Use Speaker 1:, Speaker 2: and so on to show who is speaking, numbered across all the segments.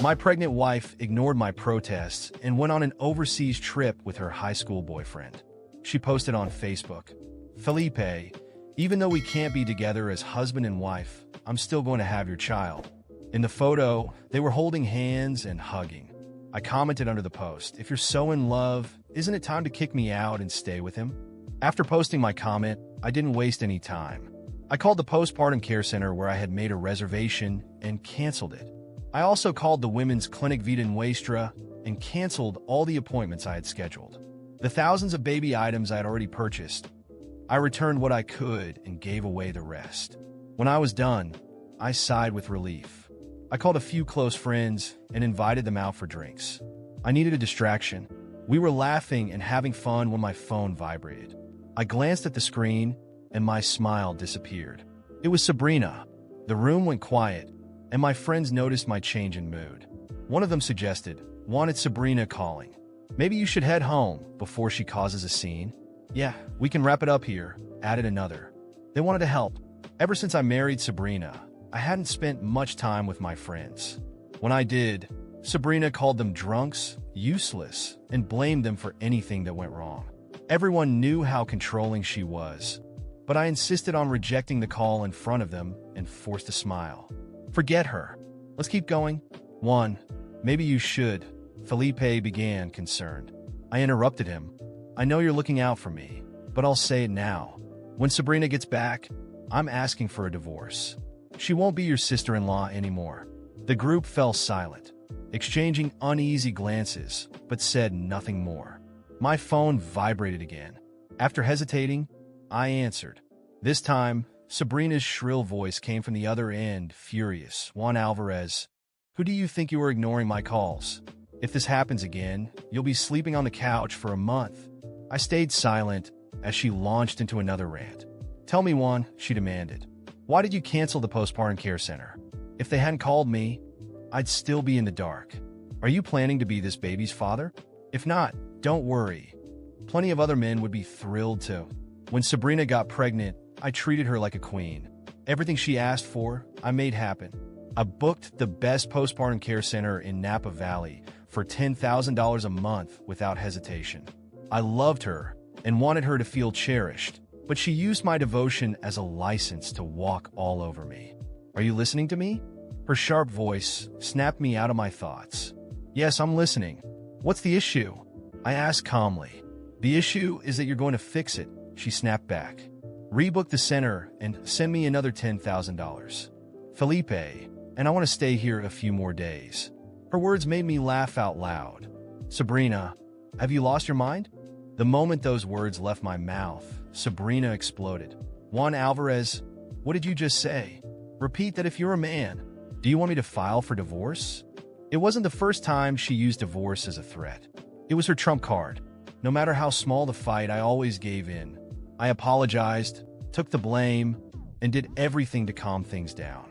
Speaker 1: My pregnant wife ignored my protests and went on an overseas trip with her high school boyfriend. She posted on Facebook, "Felipe, even though we can't be together as husband and wife, I'm still going to have your child." In the photo, they were holding hands and hugging. I commented under the post, "If you're so in love, isn't it time to kick me out and stay with him?" After posting my comment, I didn't waste any time. I called the postpartum care center where I had made a reservation and canceled it. I also called the Women's Clinic Vida Nuestra and canceled all the appointments I had scheduled. The thousands of baby items I had already purchased, I returned what I could and gave away the rest. When I was done, I sighed with relief. I called a few close friends and invited them out for drinks. I needed a distraction. We were laughing and having fun when my phone vibrated. I glanced at the screen and my smile disappeared. It was Sabrina. The room went quiet, and my friends noticed my change in mood. One of them suggested, "Wanted Sabrina calling. Maybe you should head home before she causes a scene." "Yeah, we can wrap it up here," added another. They wanted to help. Ever since I married Sabrina, I hadn't spent much time with my friends. When I did, Sabrina called them drunks, useless, and blamed them for anything that went wrong. Everyone knew how controlling she was, but I insisted on rejecting the call in front of them and forced a smile. "Forget her. Let's keep going." "One, maybe you should," Felipe began, concerned. I interrupted him. "I know you're looking out for me, but I'll say it now. When Sabrina gets back, I'm asking for a divorce. She won't be your sister-in-law anymore." The group fell silent, exchanging uneasy glances, but said nothing more. My phone vibrated again. After hesitating, I answered. This time, Sabrina's shrill voice came from the other end, furious. "Juan Alvarez, who do you think you are ignoring my calls? If this happens again, you'll be sleeping on the couch for a month." I stayed silent as she launched into another rant. "Tell me, Juan," she demanded. "Why did you cancel the postpartum care center? If they hadn't called me, I'd still be in the dark. Are you planning to be this baby's father? If not, don't worry. Plenty of other men would be thrilled to." When Sabrina got pregnant, I treated her like a queen. Everything she asked for, I made happen. I booked the best postpartum care center in Napa Valley for $10,000 a month without hesitation. I loved her and wanted her to feel cherished, but she used my devotion as a license to walk all over me. "Are you listening to me?" Her sharp voice snapped me out of my thoughts. "Yes, I'm listening. What's the issue?" I asked calmly. "The issue is that you're going to fix it," she snapped back. "Rebook the center and send me another $10,000. Felipe, and I want to stay here a few more days." Her words made me laugh out loud. "Sabrina, have you lost your mind?" The moment those words left my mouth, Sabrina exploded. "Juan Alvarez, what did you just say? Repeat that if you're a man. Do you want me to file for divorce?" It wasn't the first time she used divorce as a threat. It was her trump card. No matter how small the fight, I always gave in. I apologized, took the blame, and did everything to calm things down.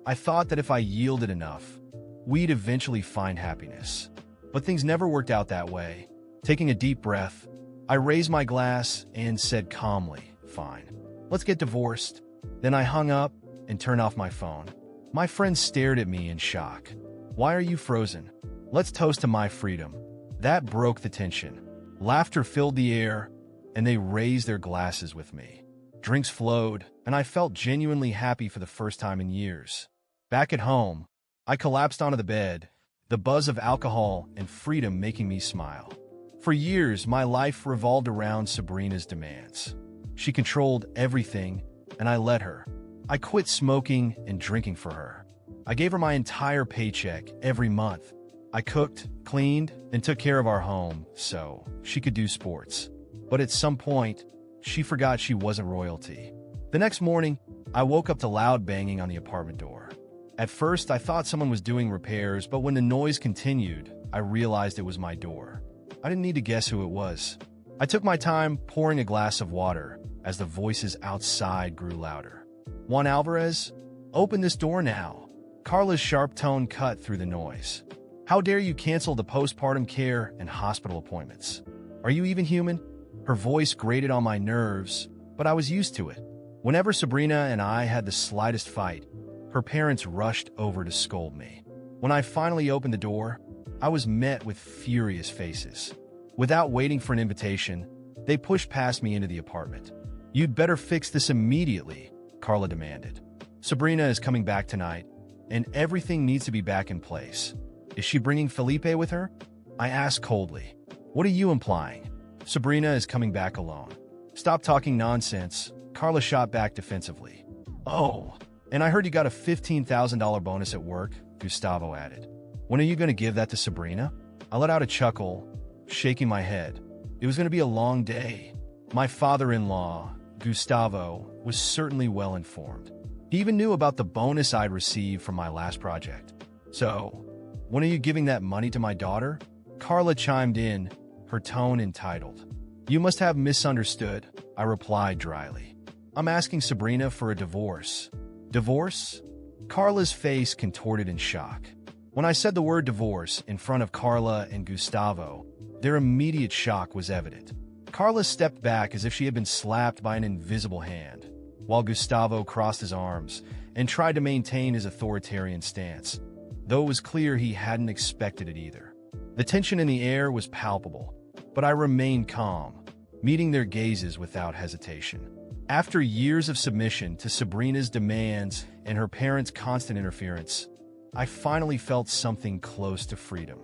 Speaker 1: I thought that if I yielded enough, we'd eventually find happiness. But things never worked out that way. Taking a deep breath, I raised my glass and said calmly, "Fine, let's get divorced." Then I hung up and turned off my phone. My friends stared at me in shock. "Why are you frozen? Let's toast to my freedom." That broke the tension. Laughter filled the air, and they raised their glasses with me. Drinks flowed, and I felt genuinely happy for the first time in years. Back at home, I collapsed onto the bed, the buzz of alcohol and freedom making me smile. For years, my life revolved around Sabrina's demands. She controlled everything, and I let her. I quit smoking and drinking for her. I gave her my entire paycheck every month. I cooked, cleaned, and took care of our home so she could do sports. But at some point, she forgot she wasn't royalty. The next morning, I woke up to loud banging on the apartment door. At first, I thought someone was doing repairs, but when the noise continued, I realized it was my door. I didn't need to guess who it was. I took my time pouring a glass of water as the voices outside grew louder. "Juan Alvarez, open this door now." Carla's sharp tone cut through the noise. "How dare you cancel the postpartum care and hospital appointments? Are you even human?" Her voice grated on my nerves, but I was used to it. Whenever Sabrina and I had the slightest fight, her parents rushed over to scold me. When I finally opened the door, I was met with furious faces. Without waiting for an invitation, they pushed past me into the apartment. "You'd better fix this immediately," Carla demanded. "Sabrina is coming back tonight, and everything needs to be back in place. Is she bringing Felipe with her?" I asked coldly. "What are you implying?" "Sabrina is coming back alone." "Stop talking nonsense," Carla shot back defensively. "Oh, and I heard you got a $15,000 bonus at work," Gustavo added. "When are you going to give that to Sabrina?" I let out a chuckle, shaking my head. It was going to be a long day. My father-in-law, Gustavo, was certainly well informed. He even knew about the bonus I'd received from my last project. "So, when are you giving that money to my daughter?" Carla chimed in, her tone entitled. "You must have misunderstood," I replied dryly. "I'm asking Sabrina for a divorce." "Divorce?" Carla's face contorted in shock. When I said the word divorce in front of Carla and Gustavo, their immediate shock was evident. Carla stepped back as if she had been slapped by an invisible hand, while Gustavo crossed his arms and tried to maintain his authoritarian stance, though it was clear he hadn't expected it either. The tension in the air was palpable, but I remained calm, meeting their gazes without hesitation. After years of submission to Sabrina's demands and her parents' constant interference, I finally felt something close to freedom.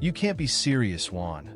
Speaker 1: "You can't be serious, Juan,"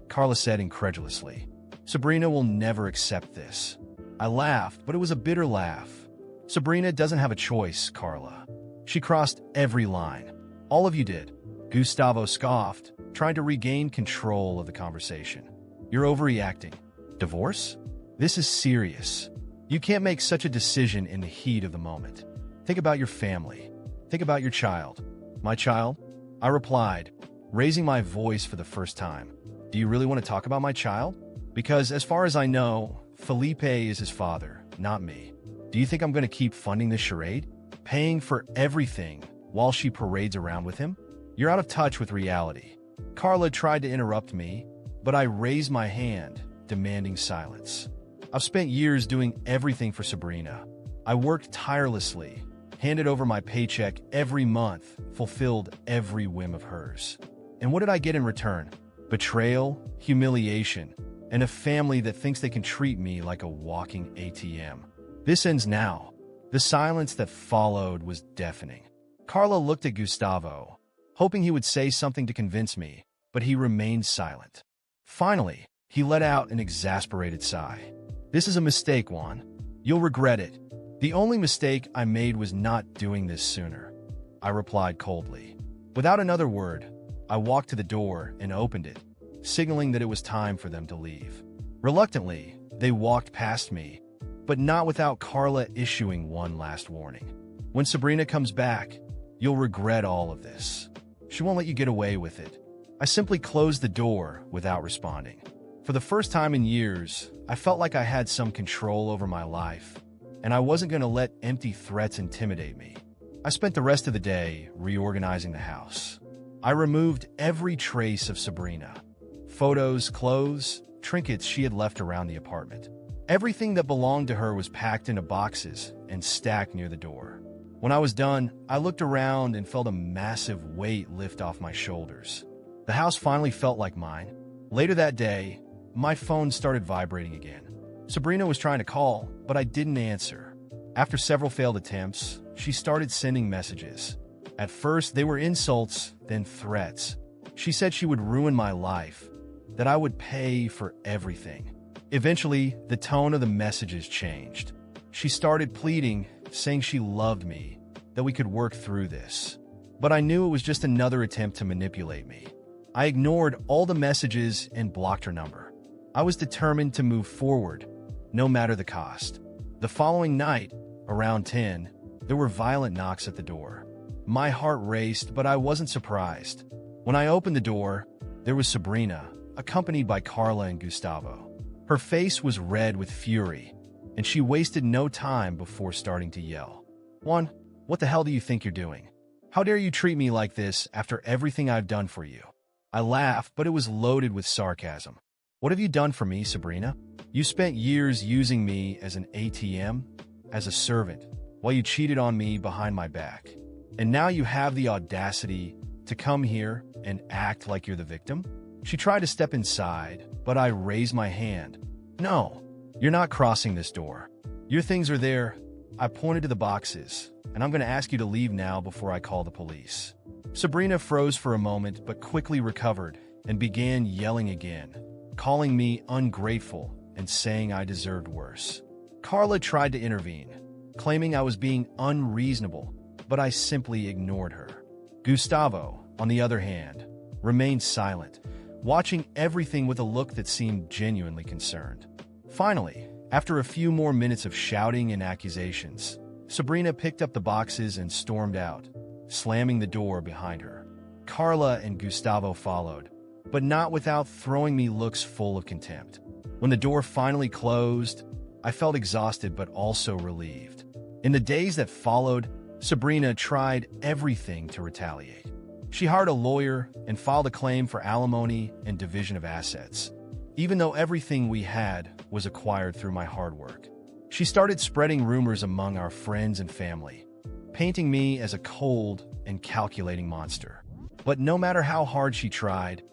Speaker 1: Carla said incredulously. "Sabrina will never accept this." I laughed, but it was a bitter laugh. "Sabrina doesn't have a choice, Carla. She crossed every line. All of you did." Gustavo scoffed, trying to regain control of the conversation. "You're overreacting. Divorce? This is serious. You can't make such a decision in the heat of the moment. Think about your family. Think about your child." "My child?" I replied, raising my voice for the first time. "Do you really want to talk about my child? Because as far as I know, Felipe is his father, not me. Do you think I'm going to keep funding this charade? Paying for everything while she parades around with him? You're out of touch with reality." Carla tried to interrupt me, but I raised my hand, demanding silence. "I've spent years doing everything for Sabrina. I worked tirelessly, handed over my paycheck every month, fulfilled every whim of hers. And what did I get in return? Betrayal, humiliation, and a family that thinks they can treat me like a walking ATM. This ends now." The silence that followed was deafening. Carla looked at Gustavo, hoping he would say something to convince me, but he remained silent. Finally, he let out an exasperated sigh. "This is a mistake, Juan. You'll regret it. The only mistake I made was not doing this sooner," I replied coldly. Without another word, I walked to the door and opened it, signaling that it was time for them to leave. Reluctantly, they walked past me, but not without Carla issuing one last warning. "When Sabrina comes back, you'll regret all of this. She won't let you get away with it." I simply closed the door without responding. For the first time in years, I felt like I had some control over my life, and I wasn't going to let empty threats intimidate me. I spent the rest of the day reorganizing the house. I removed every trace of Sabrina. Photos, clothes, trinkets she had left around the apartment. Everything that belonged to her was packed into boxes and stacked near the door. When I was done, I looked around and felt a massive weight lift off my shoulders. The house finally felt like mine. Later that day, my phone started vibrating again. Sabrina was trying to call, but I didn't answer. After several failed attempts, she started sending messages. At first, they were insults, then threats. She said she would ruin my life, that I would pay for everything. Eventually, the tone of the messages changed. She started pleading, saying she loved me, that we could work through this. But I knew it was just another attempt to manipulate me. I ignored all the messages and blocked her number. I was determined to move forward, no matter the cost. The following night, around 10, there were violent knocks at the door. My heart raced, but I wasn't surprised. When I opened the door, there was Sabrina, accompanied by Carla and Gustavo. Her face was red with fury, and she wasted no time before starting to yell. "Juan, what the hell do you think you're doing? How dare you treat me like this after everything I've done for you?" I laughed, but it was loaded with sarcasm. "What have you done for me, Sabrina? You spent years using me as an ATM, as a servant, while you cheated on me behind my back. And now you have the audacity to come here and act like you're the victim? She tried to step inside, but I raised my hand. No, you're not crossing this door. Your things are there. I pointed to the boxes, and I'm going to ask you to leave now before I call the police. Sabrina froze for a moment, but quickly recovered and began yelling again, calling me ungrateful and saying I deserved worse. Carla tried to intervene, claiming I was being unreasonable, but I simply ignored her. Gustavo, on the other hand, remained silent, watching everything with a look that seemed genuinely concerned. Finally, after a few more minutes of shouting and accusations, Sabrina picked up the boxes and stormed out, slamming the door behind her. Carla and Gustavo followed, but not without throwing me looks full of contempt. When the door finally closed, I felt exhausted but also relieved. In the days that followed, Sabrina tried everything to retaliate. She hired a lawyer and filed a claim for alimony and division of assets, even though everything we had was acquired through my hard work. She started spreading rumors among our friends and family, painting me as a cold and calculating monster. But no matter how hard she tried,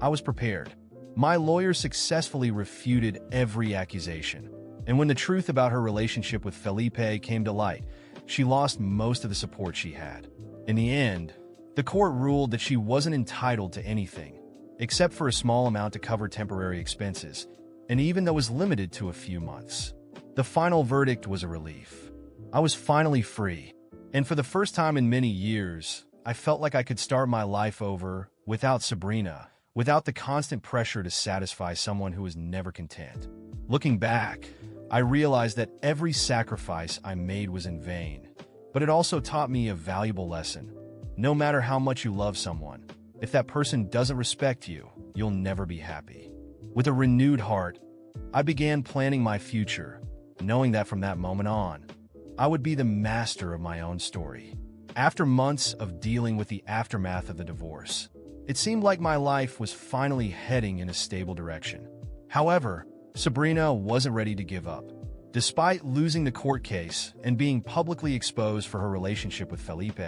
Speaker 1: I was prepared. My lawyer successfully refuted every accusation, and when the truth about her relationship with Felipe came to light, she lost most of the support she had. In the end, the court ruled that she wasn't entitled to anything, except for a small amount to cover temporary expenses, and even though it was limited to a few months. The final verdict was a relief. I was finally free, and for the first time in many years, I felt like I could start my life over without Sabrina, without the constant pressure to satisfy someone who was never content. Looking back, I realized that every sacrifice I made was in vain, but it also taught me a valuable lesson. No matter how much you love someone, if that person doesn't respect you, you'll never be happy. With a renewed heart, I began planning my future, knowing that from that moment on, I would be the master of my own story. After months of dealing with the aftermath of the divorce, it seemed like my life was finally heading in a stable direction. However, Sabrina wasn't ready to give up. Despite losing the court case and being publicly exposed for her relationship with Felipe,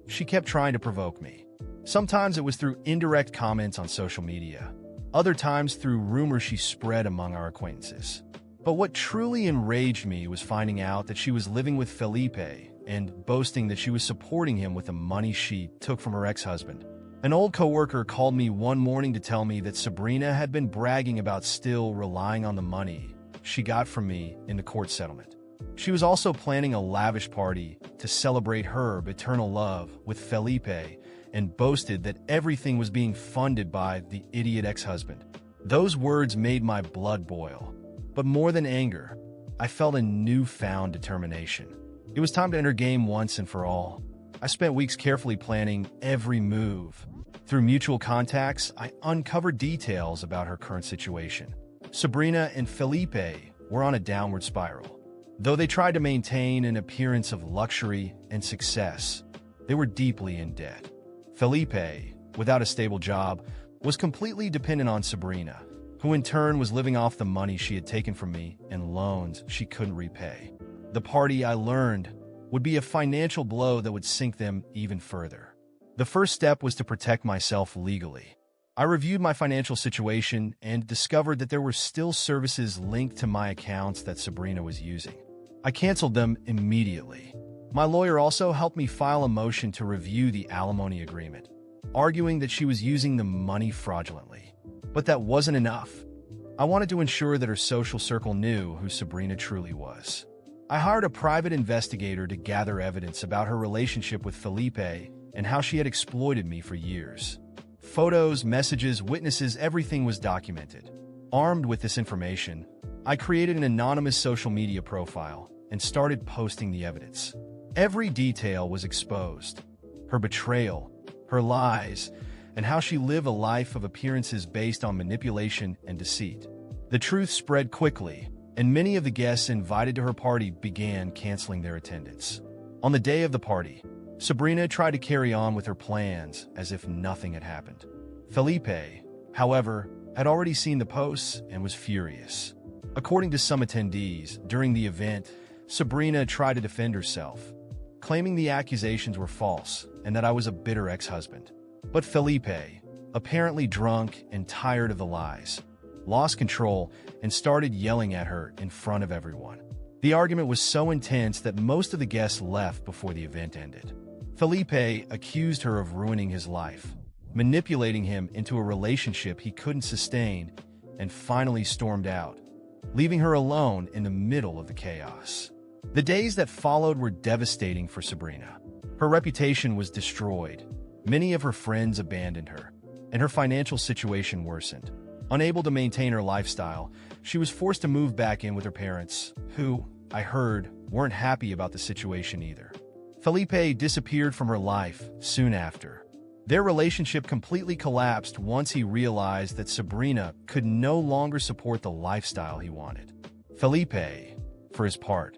Speaker 1: she kept trying to provoke me. Sometimes it was through indirect comments on social media, other times through rumors she spread among our acquaintances. But what truly enraged me was finding out that she was living with Felipe and boasting that she was supporting him with the money she took from her ex-husband. An old coworker called me one morning to tell me that Sabrina had been bragging about still relying on the money she got from me in the court settlement. She was also planning a lavish party to celebrate her eternal love with Felipe and boasted that everything was being funded by the idiot ex-husband. Those words made my blood boil. But more than anger, I felt a newfound determination. It was time to enter game once and for all. I spent weeks carefully planning every move. Through mutual contacts, I uncovered details about her current situation. Sabrina and Felipe were on a downward spiral. Though they tried to maintain an appearance of luxury and success, they were deeply in debt. Felipe, without a stable job, was completely dependent on Sabrina, who in turn was living off the money she had taken from me and loans she couldn't repay. The party, I learned, would be a financial blow that would sink them even further. The first step was to protect myself legally. I reviewed my financial situation and discovered that there were still services linked to my accounts that Sabrina was using. I canceled them immediately. My lawyer also helped me file a motion to review the alimony agreement, arguing that she was using the money fraudulently. But that wasn't enough. I wanted to ensure that her social circle knew who Sabrina truly was. I hired a private investigator to gather evidence about her relationship with Felipe and how she had exploited me for years. Photos, messages, witnesses, everything was documented. Armed with this information, I created an anonymous social media profile and started posting the evidence. Every detail was exposed. Her betrayal, her lies, and how she lived a life of appearances based on manipulation and deceit. The truth spread quickly, and many of the guests invited to her party began canceling their attendance. On the day of the party, Sabrina tried to carry on with her plans as if nothing had happened. Felipe, however, had already seen the posts and was furious. According to some attendees, during the event, Sabrina tried to defend herself, claiming the accusations were false and that I was a bitter ex-husband. But Felipe, apparently drunk and tired of the lies, lost control and started yelling at her in front of everyone. The argument was so intense that most of the guests left before the event ended. Felipe accused her of ruining his life, manipulating him into a relationship he couldn't sustain, and finally stormed out, leaving her alone in the middle of the chaos. The days that followed were devastating for Sabrina. Her reputation was destroyed, many of her friends abandoned her, and her financial situation worsened. Unable to maintain her lifestyle, she was forced to move back in with her parents, who, I heard, weren't happy about the situation either. Felipe disappeared from her life soon after. Their relationship completely collapsed once he realized that Sabrina could no longer support the lifestyle he wanted. Felipe, for his part,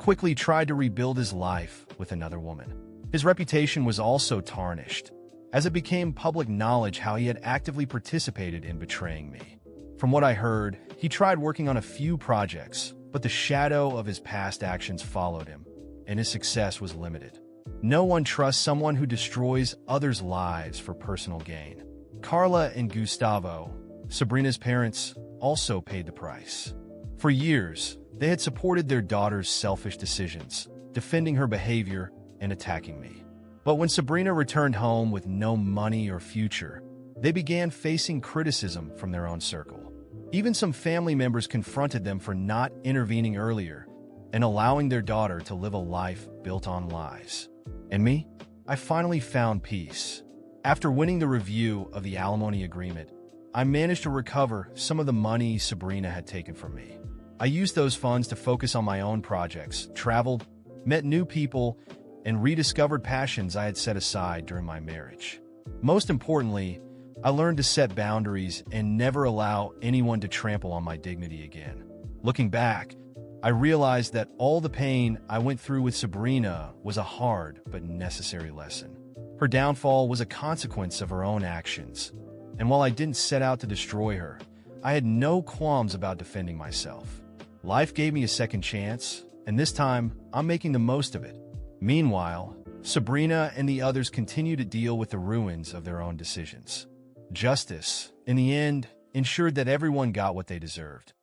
Speaker 1: quickly tried to rebuild his life with another woman. His reputation was also tarnished, as it became public knowledge how he had actively participated in betraying me. From what I heard, he tried working on a few projects, but the shadow of his past actions followed him, and his success was limited. No one trusts someone who destroys others' lives for personal gain. Carla and Gustavo, Sabrina's parents, also paid the price. For years, they had supported their daughter's selfish decisions, defending her behavior and attacking me. But when Sabrina returned home with no money or future, they began facing criticism from their own circle. Even some family members confronted them for not intervening earlier and allowing their daughter to live a life built on lies. And me? I finally found peace. After winning the review of the alimony agreement, I managed to recover some of the money Sabrina had taken from me. I used those funds to focus on my own projects, traveled, met new people, and rediscovered passions I had set aside during my marriage. Most importantly, I learned to set boundaries and never allow anyone to trample on my dignity again. Looking back, I realized that all the pain I went through with Sabrina was a hard but necessary lesson. Her downfall was a consequence of her own actions, and while I didn't set out to destroy her, I had no qualms about defending myself. Life gave me a second chance, and this time, I'm making the most of it. Meanwhile, Sabrina and the others continue to deal with the ruins of their own decisions. Justice, in the end, ensured that everyone got what they deserved.